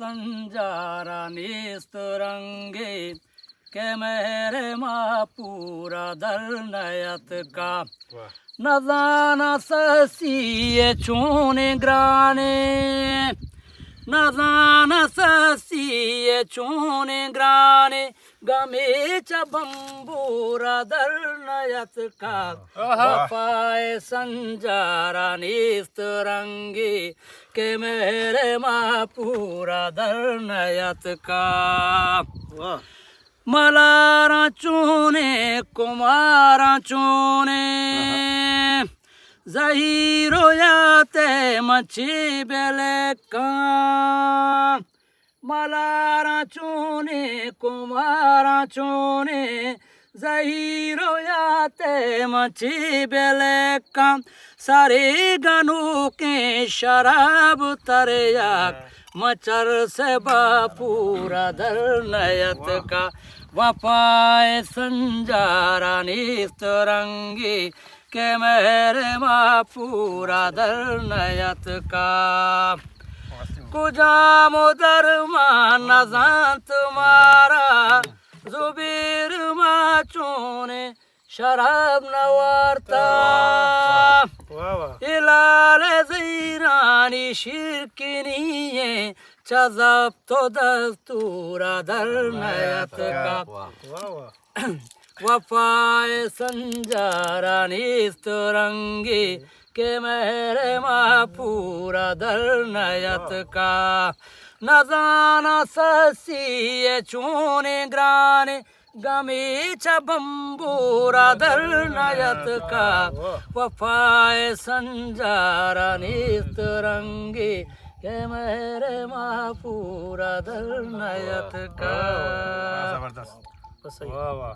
संजारा निस्तरंगे के मेरे माँ पूरा दर नयत का नजाना ससिए चूने ग्राने नजाना ससिए चूने ग्राने गमे च बंबूरा दर नयत का वफाए संजारा निस्तरंगी के मेरे माँ पूरा दर नयत का मलारा चूने कुमारा चूने जहीरो याते मच्छी बेले का मलारा चूने कुमारा चूने जहीरो याते मच्छी बेले का सारे गनों के शराब तरया मचर से बापूरा दर नयत का वफाए संजारा निस्तरंगी के मेरे माँ पूरा दर नयत का कुजा मुदर माँ नजान तुम्हारा जुबीर माँ चूने शराब नवारता इलाल ज़ीरानी शिरकिनीये चज़ब तो दस्तूरा दर नयत का वफाए संजारा निस्तरंगी के मेरे माँ पूरा दर नयत का नजाना ससिए चूने ग्राने गमे च बंबूरा दर नयत का वफाए संजारा निस्तरंगी के मेरे माँ पूरा दर नयत का। जबरदस्त।